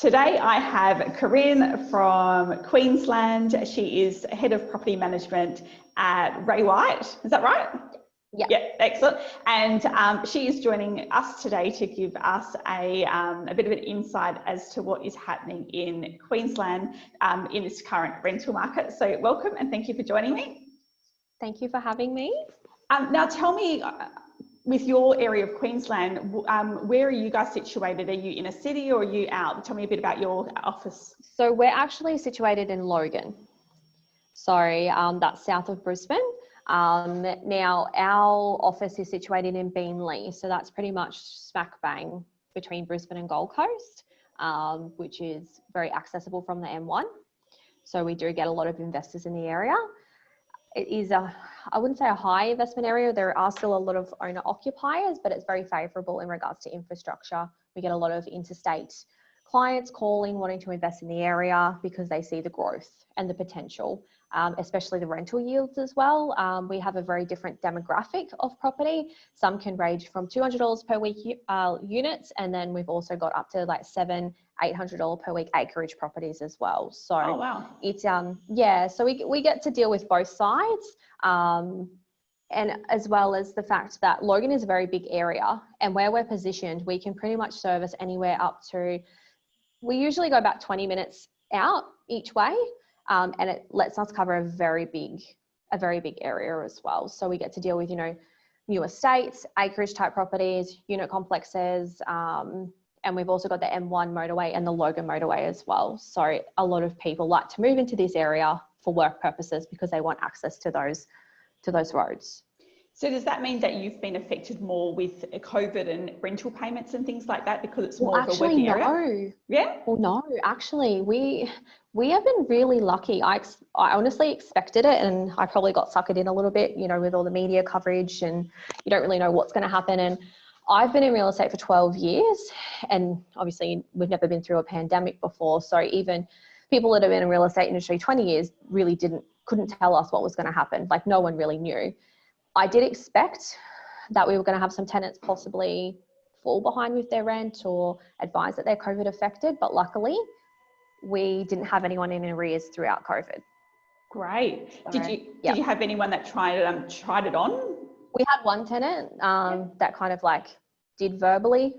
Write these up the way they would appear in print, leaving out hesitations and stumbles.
Today I have Corrine from Queensland. She is Head of Property Management at Ray White. Is that right? Yeah. Yeah, excellent. And she is joining us today to give us a bit of an insight as to what is happening in Queensland in this current rental market. So welcome and thank you for joining me. Thank you for having me. Now tell me, with your area of Queensland, where are you guys situated? Are you in a city or are you out? Tell me a bit about your office. So we're actually situated in Logan. So that's south of Brisbane. Now our office is situated in Beenleigh. So that's pretty much smack bang between Brisbane and Gold Coast, which is very accessible from the M1. So we do get a lot of investors in the area. It is I wouldn't say a high investment area. There are still a lot of owner occupiers, but it's very favourable in regards to infrastructure. We get a lot of interstate clients calling, wanting to invest in the area because they see the growth and the potential, especially the rental yields as well. We have a very different demographic of property. Some can range from $200 per week units, and then we've also got up to like $700-800 per week acreage properties as well. So oh, wow. It's yeah, so we get to deal with both sides. And as well as the fact that Logan is a very big area, and where we're positioned, we can pretty much service anywhere up to, we usually go about 20 minutes out each way, and it lets us cover a very big area as well. So we get to deal with, new estates, acreage type properties, unit complexes, and we've also got the M1 motorway and the Logan motorway as well. So a lot of people like to move into this area for work purposes because they want access to those roads. So does that mean that you've been affected more with COVID and rental payments and things like that because it's more of a working area? No. Yeah? Well, no, actually, we have been really lucky. I honestly expected it, and I probably got suckered in a little bit, with all the media coverage, and you don't really know what's going to happen. And I've been in real estate for 12 years, and obviously we've never been through a pandemic before. So even people that have been in real estate industry 20 years really couldn't tell us what was going to happen. Like no one really knew. I did expect that we were going to have some tenants possibly fall behind with their rent or advise that they're COVID affected, but luckily we didn't have anyone in arrears throughout COVID. Great. So, did you have anyone that tried it on? We had one tenant that kind of like did verbally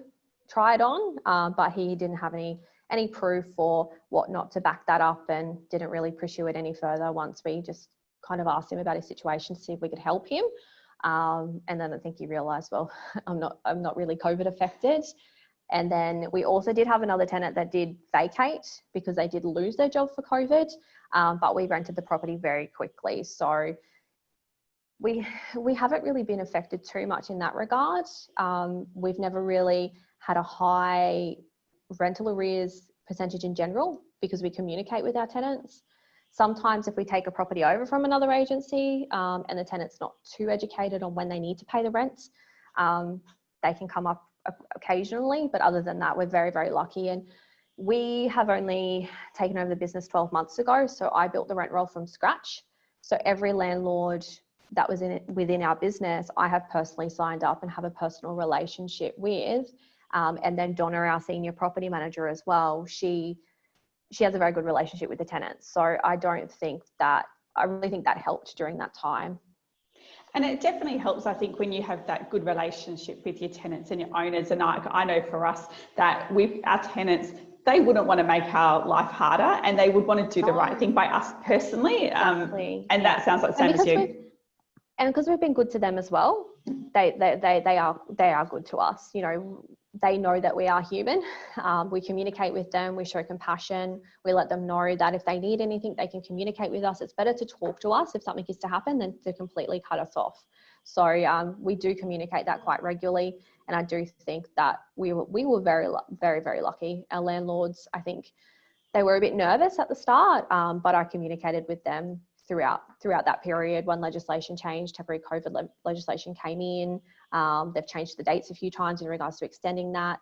try it on, but he didn't have any proof or whatnot to back that up, and didn't really pursue it any further once we just kind of asked him about his situation to see if we could help him. And then I think he realised, well, I'm not really COVID affected. And then we also did have another tenant that did vacate because they did lose their job for COVID, but we rented the property very quickly. So we haven't really been affected too much in that regard. We've never really had a high rental arrears percentage in general because we communicate with our tenants. Sometimes if we take a property over from another agency and the tenant's not too educated on when they need to pay the rent, they can come up occasionally. But other than that, we're very, very lucky. And we have only taken over the business 12 months ago. So I built the rent roll from scratch. So every landlord that was within our business, I have personally signed up and have a personal relationship with. And then Donna, our senior property manager as well, she has a very good relationship with the tenants. So I really think that helped during that time. And it definitely helps, I think, when you have that good relationship with your tenants and your owners. And I know for us that with our tenants, they wouldn't want to make our life harder, and they would want to do the right thing by us personally. Exactly. And that sounds like the same as you. And because we've been good to them as well, they are good to us. They know that we are human. We communicate with them. We show compassion. We let them know that if they need anything, they can communicate with us. It's better to talk to us if something is to happen than to completely cut us off. So we do communicate that quite regularly. And I do think that we were very, very, very lucky. Our landlords, I think they were a bit nervous at the start, but I communicated with them throughout that period. When legislation changed, temporary COVID legislation came in. They've changed the dates a few times in regards to extending that.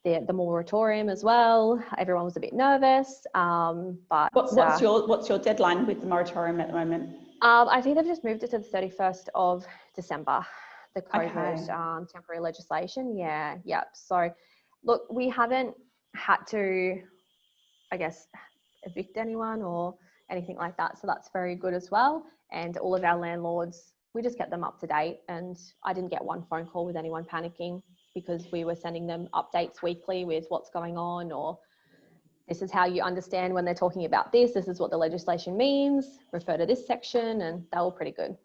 The moratorium as well. Everyone was a bit nervous. But what's your deadline with the moratorium at the moment? I think they've just moved it to the 31st of December. The COVID temporary legislation. Yeah. So look, we haven't had to I guess, evict anyone or anything like that. So that's very good as well. And all of our landlords, we just get them up to date. And I didn't get one phone call with anyone panicking because we were sending them updates weekly with what's going on, or this is how you understand when they're talking about this. This is what the legislation means. Refer to this section, and they were pretty good.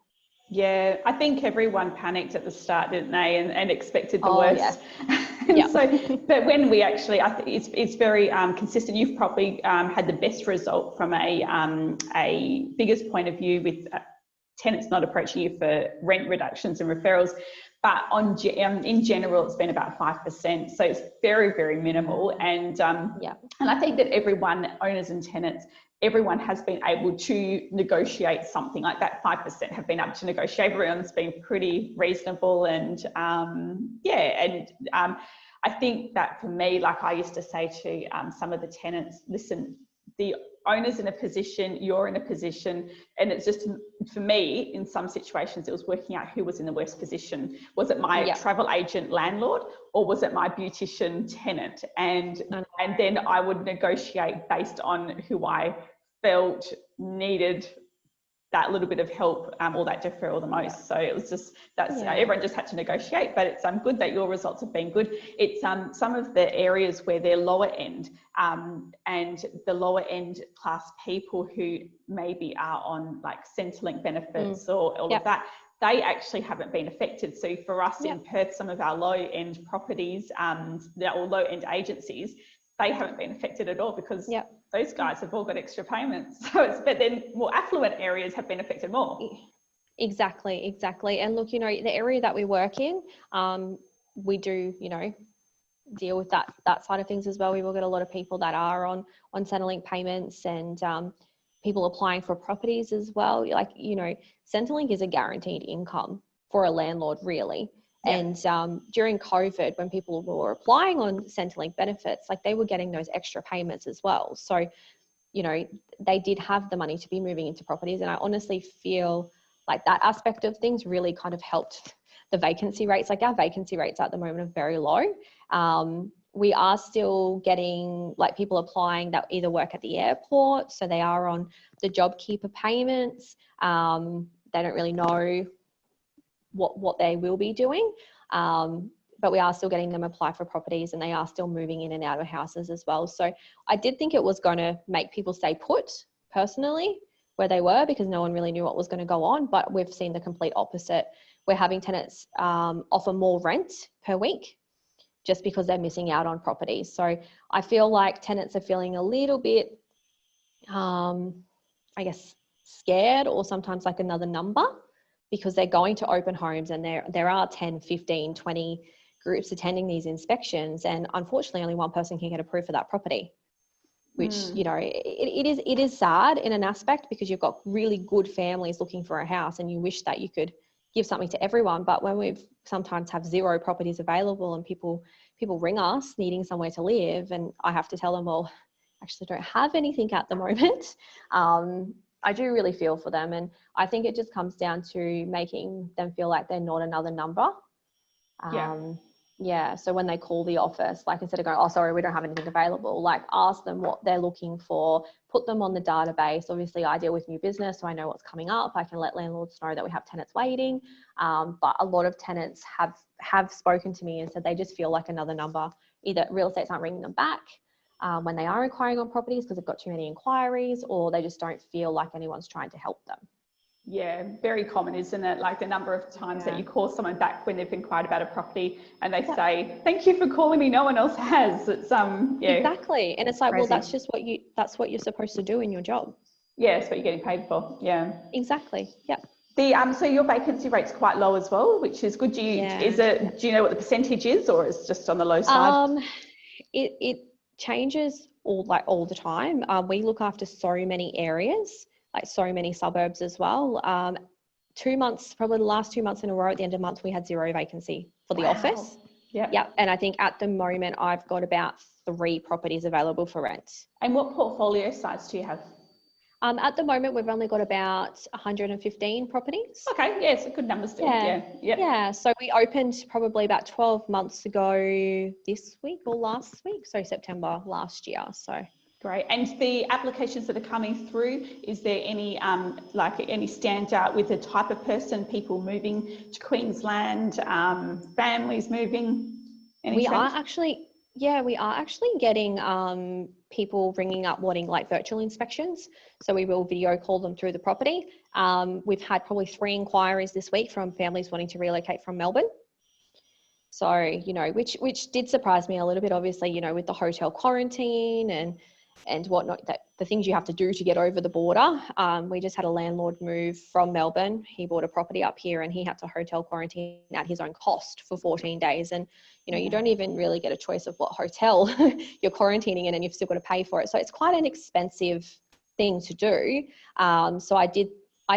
Yeah, I think everyone panicked at the start, didn't they, and expected the worst. Yeah. And Yeah. so, but when we actually, I think it's very consistent. You've probably had the best result from a biggest point of view with tenants not approaching you for rent reductions and referrals, but in general, it's been about 5%. So it's very, very minimal. And and I think that everyone, owners and tenants, everyone has been able to negotiate something like that. 5% have been able to negotiate. Everyone's been pretty reasonable, and I think that for me, like I used to say to some of the tenants, listen, the owner's in a position, you're in a position, and it's just, for me, in some situations, it was working out who was in the worst position. Was it my travel agent landlord, or was it my beautician tenant? And then I would negotiate based on who I felt needed that little bit of help or that deferral the most. So it was just, everyone just had to negotiate, but it's good that your results have been good. It's some of the areas where they're lower end and the lower end class people who maybe are on like Centrelink benefits or all of that, they actually haven't been affected. So for us in Perth, some of our low end properties or low end agencies, they haven't been affected at all because those guys have all got extra payments. So but then more affluent areas have been affected more. Exactly. And look, the area that we work in, we do, deal with that side of things as well. We will get a lot of people that are on Centrelink payments and people applying for properties as well. Like, Centrelink is a guaranteed income for a landlord, really. And during COVID, when people were applying on Centrelink benefits, like they were getting those extra payments as well. So, they did have the money to be moving into properties. And I honestly feel like that aspect of things really kind of helped the vacancy rates. Like our vacancy rates at the moment are very low. We are still getting like people applying that either work at the airport, so they are on the JobKeeper payments. They don't really know what they will be doing, but we are still getting them apply for properties, and they are still moving in and out of houses as well. So I did think it was going to make people stay put personally where they were, because no one really knew what was going to go on. But we've seen the complete opposite. We're having tenants offer more rent per week just because they're missing out on properties. So I feel like tenants are feeling a little bit, I guess, scared, or sometimes like another number, because they're going to open homes and there are 10, 15, 20 groups attending these inspections, and unfortunately only one person can get approved for that property, which, it is sad in an aspect, because you've got really good families looking for a house and you wish that you could give something to everyone. But when we've sometimes have 0 properties available and people ring us needing somewhere to live, and I have to tell them, well, actually don't have anything at the moment. I do really feel for them. And I think it just comes down to making them feel like they're not another number. So when they call the office, like instead of going, oh, sorry, we don't have anything available, like ask them what they're looking for, put them on the database. Obviously I deal with new business, so I know what's coming up. I can let landlords know that we have tenants waiting. But a lot of tenants have spoken to me and said they just feel like another number. Either real estates aren't ringing them back when they are inquiring on properties because they've got too many inquiries, or they just don't feel like anyone's trying to help them. Yeah, very common, isn't it? Like the number of times that you call someone back when they've inquired about a property and they say, thank you for calling me, no one else has. It's Exactly. And it's like, crazy. Well, that's what you're supposed to do in your job. Yeah, it's what you're getting paid for. Yeah. Exactly. Yeah. So your vacancy rate's quite low as well, which is good. Do you know what the percentage is, or it's just on the low side? It changes all the time. We look after so many areas, like so many suburbs as well. 2 months, probably the last 2 months in a row, at the end of the month, we had 0 vacancy for the office. Yeah. And I think at the moment I've got about 3 properties available for rent. And what portfolio size do you have? At the moment, we've only got about 115 properties. Okay, yeah, it's a good number still. Yeah. So we opened probably about 12 months ago this week or last week, so September last year. So Great. And the applications that are coming through, is there any like any standout with the type of person, people moving to Queensland, families moving? Any We are trends? actually, yeah, we are actually getting people ringing up wanting like virtual inspections. So we will video call them through the property. We've had probably 3 inquiries this week from families wanting to relocate from Melbourne. So, you know, which did surprise me a little bit, obviously, you know, with the hotel quarantine and whatnot, that the things you have to do to get over the border. We just had a landlord move from Melbourne. He bought a property up here and he had to hotel quarantine at his own cost for 14 days. And, you know, you don't even really get a choice of what hotel you're quarantining in, and you've still got to pay for it. So it's quite an expensive thing to do. So I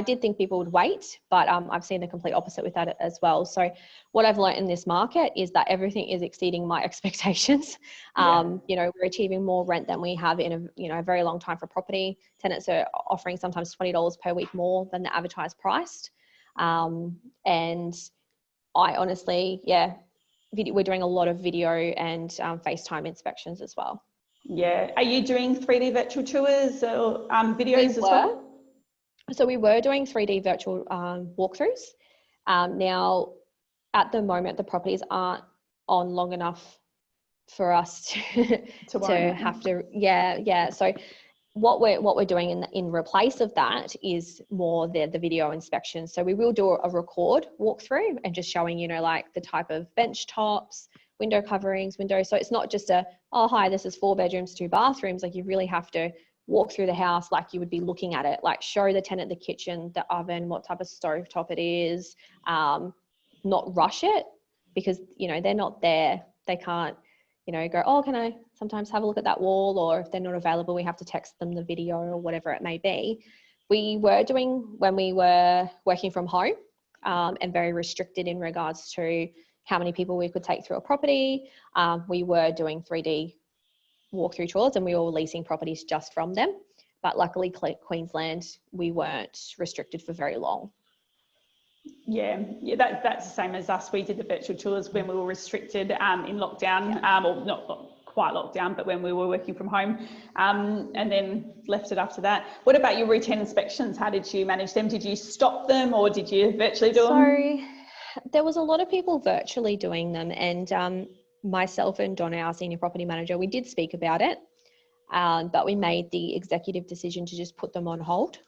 did think people would wait, but I've seen the complete opposite with that as well. So what I've learned in this market is that everything is exceeding my expectations. You know, we're achieving more rent than we have in a very long time for property. Tenants are offering sometimes $20 per week more than the advertised price. And I honestly, we're doing a lot of video and FaceTime inspections as well. Yeah. Are you doing 3D virtual tours or videos as well? So we were doing 3D virtual walkthroughs. Now, at the moment, the properties aren't on long enough for us to have to, So what we're doing in replace of that is more the video inspection. So we will do a record walkthrough and just showing, you know, like the type of bench tops, window coverings, windows. So it's not just oh, hi, this is 4 bedrooms, 2 bathrooms. Like, you really have to walk through the house like you would be looking at it, like show the tenant the kitchen, the oven, what type of stove top it is, not rush it, because, you know, they're not there. They can't, you know, go, oh, can I sometimes have a look at that wall? Or if they're not available, we have to text them the video or whatever it may be. We were doing, when we were working from home, and very restricted in regards to how many people we could take through a property, we were doing 3D walkthrough tours and we were leasing properties just from them. But luckily, Queensland, we weren't restricted for very long. Yeah, that's the same as us. We did the virtual tours when we were restricted in lockdown, or not quite lockdown, but when we were working from home, and then left it after that. What about your routine inspections? How did you manage them? Did you stop them or did you virtually do them? So there was a lot of people virtually doing them, and myself and Donna, our senior property manager, we did speak about it, but we made the executive decision to just put them on hold,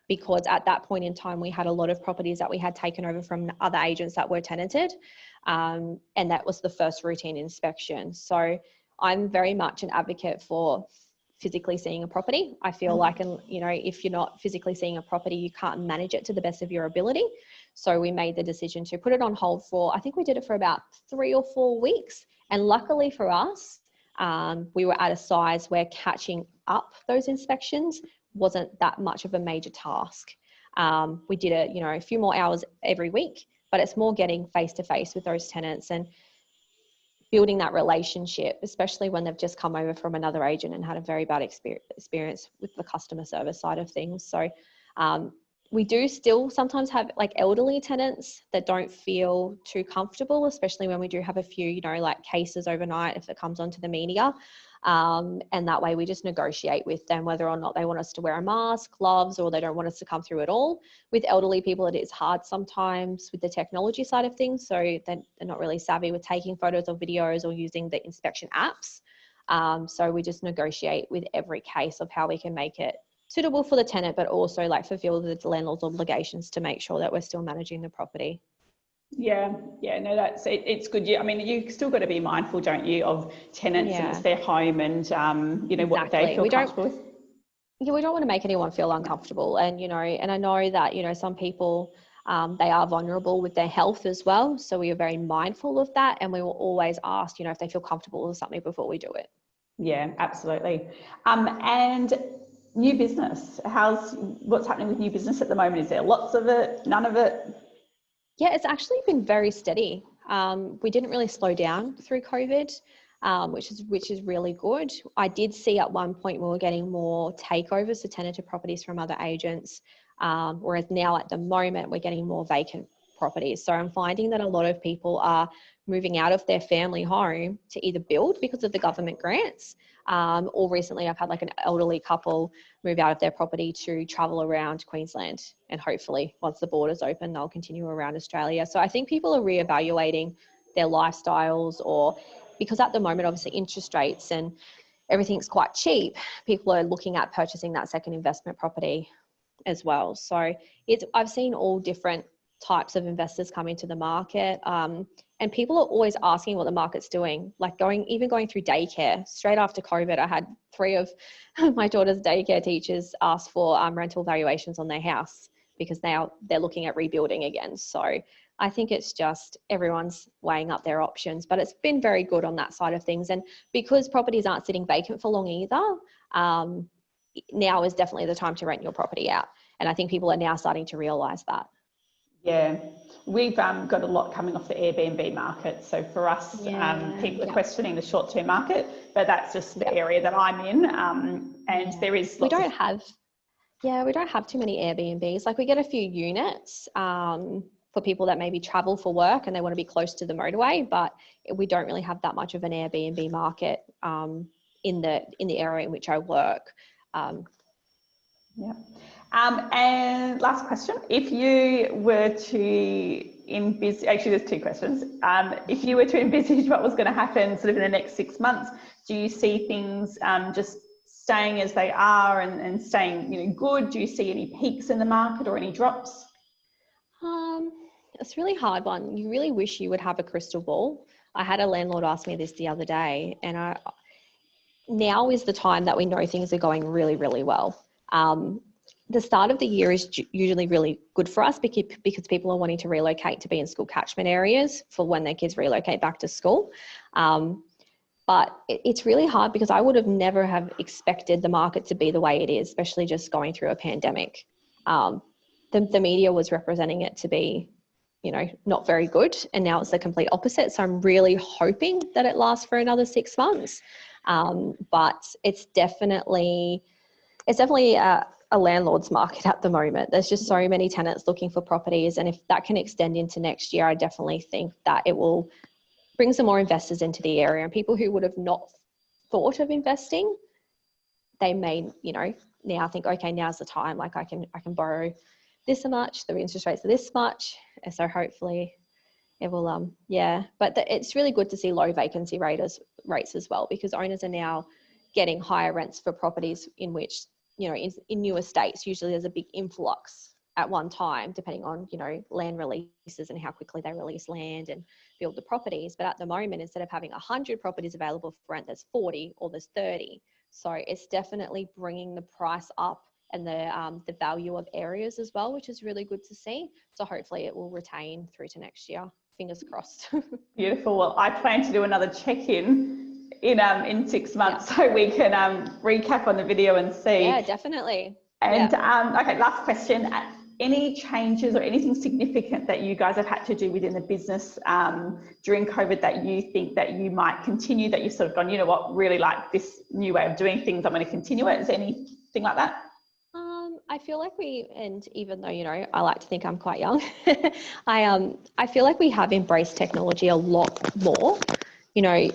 because at that point in time, we had a lot of properties that we had taken over from other agents that were tenanted, and that was the first routine inspection. So I'm very much an advocate for physically seeing a property. I feel like, you know, if you're not physically seeing a property, you can't manage it to the best of your ability. So we made the decision to put it on hold for, I think we did it for about 3 or 4 weeks. And luckily for us, we were at a size where catching up those inspections wasn't that much of a major task. We did a few more hours every week, but it's more getting face to face with those tenants and building that relationship, especially when they've just come over from another agent and had a very bad experience with the customer service side of things. So we do still sometimes have like elderly tenants that don't feel too comfortable, especially when we do have a few, you know, like cases overnight if it comes onto the media. And that way we just negotiate with them whether or not they want us to wear a mask, gloves, or they don't want us to come through at all. With elderly people, it is hard sometimes with the technology side of things. So they're not really savvy with taking photos or videos or using the inspection apps. So we just negotiate with every case of how we can make it suitable for the tenant, but also like fulfill the landlord's obligations to make sure that we're still managing the property. Yeah, no, that's it. It's good. I mean, you still got to be mindful, don't you, of tenants and it's their home and, you know, what they feel comfortable with. Yeah, we don't want to make anyone feel uncomfortable. And, you know, and I know that, you know, some people, they are vulnerable with their health as well. So we are very mindful of that. And we will always ask, you know, if they feel comfortable with something before we do it. Yeah, absolutely. And new business, what's happening with new business at the moment? Is there lots of it, none of it? Yeah, it's actually been very steady. We didn't really slow down through COVID, which is really good. I did see at one point we were getting more takeovers, so tenanted properties from other agents, whereas now at the moment we're getting more vacant properties. So I'm finding that a lot of people are moving out of their family home to either build because of the government grants, or recently I've had like an elderly couple move out of their property to travel around Queensland, and hopefully once the borders open, they'll continue around Australia. So I think people are reevaluating their lifestyles, or because at the moment, obviously interest rates and everything's quite cheap, people are looking at purchasing that second investment property as well. So I've seen all different types of investors come into the market, and people are always asking what the market's doing, like going through daycare. Straight after COVID, I had 3 of my daughter's daycare teachers ask for rental valuations on their house because now they're looking at rebuilding again. So I think it's just everyone's weighing up their options, but it's been very good on that side of things. And because properties aren't sitting vacant for long either, now is definitely the time to rent your property out. And I think people are now starting to realise that. Yeah, we've got a lot coming off the Airbnb market. So for us, people are questioning the short-term market, but that's just the area that I'm in. And there is we don't have too many Airbnbs. Like we get a few units for people that maybe travel for work and they want to be close to the motorway, but we don't really have that much of an Airbnb market in the area in which I work. And last question, if you were to envisage, actually there's 2 questions. If you were to envisage what was going to happen sort of in the next 6 months, do you see things just staying as they are and staying good? Do you see any peaks in the market or any drops? It's a really hard one. You really wish you would have a crystal ball. I had a landlord ask me this the other day, and now is the time that we know things are going really, really well. The start of the year is usually really good for us because people are wanting to relocate to be in school catchment areas for when their kids relocate back to school. But it's really hard because I would have never have expected the market to be the way it is, especially just going through a pandemic. The media was representing it to be, not very good. And now it's the complete opposite. So I'm really hoping that it lasts for another 6 months. But it's definitely a landlord's market at the moment. There's just so many tenants looking for properties. And if that can extend into next year, I definitely think that it will bring some more investors into the area, and people who would have not thought of investing, they may, now think, okay, now's the time. Like I can borrow this much, the interest rates are this much. So hopefully it will, but it's really good to see low vacancy rates as well, because owners are now getting higher rents for properties in which, in new estates, usually there's a big influx at one time, depending on, land releases and how quickly they release land and build the properties. But at the moment, instead of having 100 properties available for rent, there's 40 or there's 30. So it's definitely bringing the price up and the value of areas as well, which is really good to see. So hopefully it will retain through to next year. Fingers crossed. Beautiful. Well, I plan to do another check-in in 6 months so we can recap on the video and see. Yeah, definitely. And okay, last question. Any changes or anything significant that you guys have had to do within the business during COVID that you think that you might continue, that you've sort of gone, you know what, really like this new way of doing things, I'm going to continue it? Is there anything like that? I feel like and even though, I like to think I'm quite young, I feel like we have embraced technology a lot more. I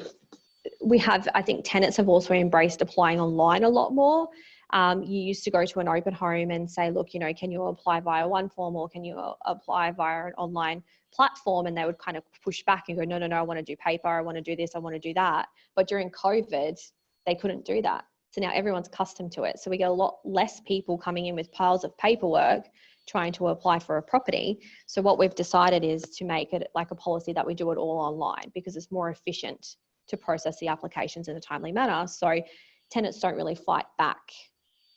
think tenants have also embraced applying online a lot more. You used to go to an open home and say, look, can you apply via one form, or can you apply via an online platform? And they would kind of push back and go, no, I want to do paper. I want to do this. I want to do that. But during COVID, they couldn't do that. So now everyone's accustomed to it. So we get a lot less people coming in with piles of paperwork trying to apply for a property. So what we've decided is to make it like a policy that we do it all online, because it's more efficient to process the applications in a timely manner. So tenants don't really fight back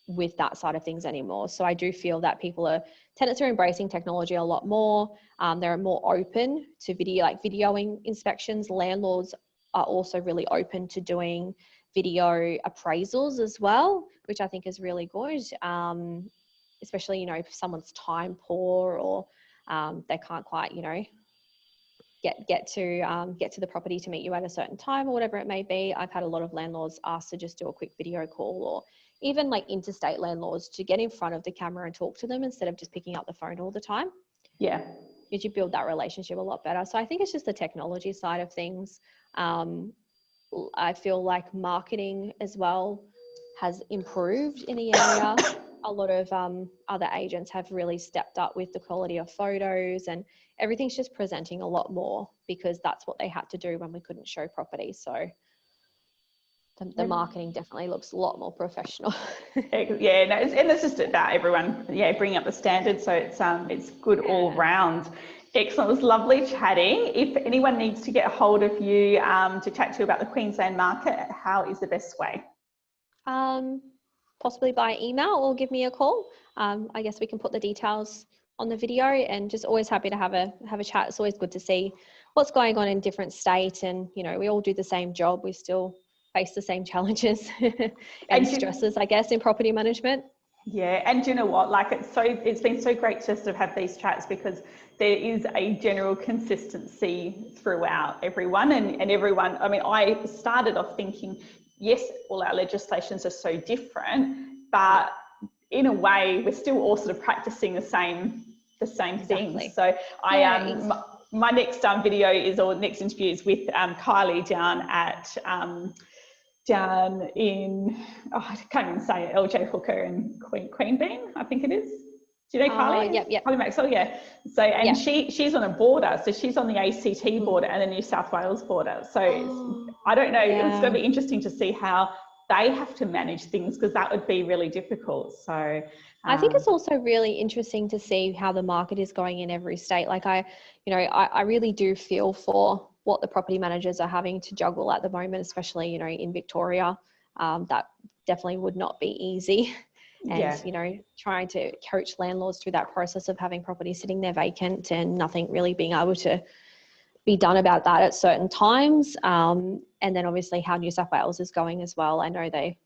with that side of things anymore. So I do feel that tenants are embracing technology a lot more. They're more open to videoing inspections. Landlords are also really open to doing video appraisals as well, which I think is really good. Especially, if someone's time poor or they can't quite, get to the property to meet you at a certain time or whatever it may be. I've had a lot of landlords ask to just do a quick video call, or even like interstate landlords to get in front of the camera and talk to them instead of just picking up the phone all the time. Yeah. did you build that relationship a lot better. So I think it's just the technology side of things. I feel like marketing as well has improved in the area. A lot of other agents have really stepped up with the quality of photos, and everything's just presenting a lot more because that's what they had to do when we couldn't show property. So the marketing definitely looks a lot more professional. Yeah, no, and it's just about everyone, bringing up the standards. So it's good all round. Excellent. It was lovely chatting. If anyone needs to get a hold of you to chat to you about the Queensland market, how is the best way? Possibly by email or give me a call. I guess we can put the details on the video, and just always happy to have a chat. It's always good to see what's going on in different states, and we all do the same job. We still face the same challenges and stresses, I guess, in property management. Yeah, and do you know what? Like it's been so great to sort of have these chats, because there is a general consistency throughout everyone, and everyone. I mean, I started off thinking, yes, all our legislations are so different, but in a way, we're still all sort of practicing the same things. So my next video is, or next interview is with Kylie down in, I can't even say it, LJ Hooker and Queen Bean, I think it is. Do you know Kylie? Yep. Kylie Maxwell, yeah. So, and she's on a border. So she's on the ACT border and the New South Wales border. So I don't know, it's going to be interesting to see how they have to manage things, because that would be really difficult. So I think it's also really interesting to see how the market is going in every state. Like I really do feel for what the property managers are having to juggle at the moment, especially, in Victoria. That definitely would not be easy. And, trying to coach landlords through that process of having property sitting there vacant and nothing really being able to be done about that at certain times. And then obviously how New South Wales is going as well. I know they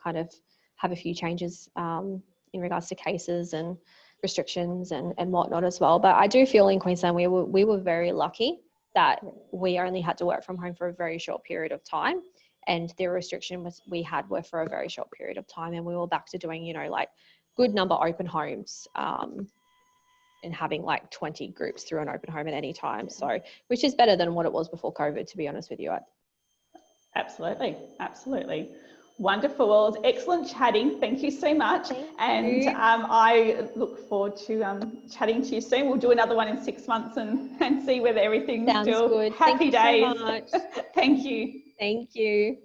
kind of have a few changes in regards to cases and restrictions and whatnot as well. But I do feel in Queensland, we were very lucky that we only had to work from home for a very short period of time. And the restriction we had were for a very short period of time. And we were back to doing, like good number open homes and having like 20 groups through an open home at any time. So, which is better than what it was before COVID, to be honest with you. Absolutely. Wonderful. Well, it was excellent chatting. Thank you so much. And I look forward to chatting to you soon. We'll do another one in 6 months and see whether everything's Sounds still good. happy days. Thank you so much. Thank you. Thank you.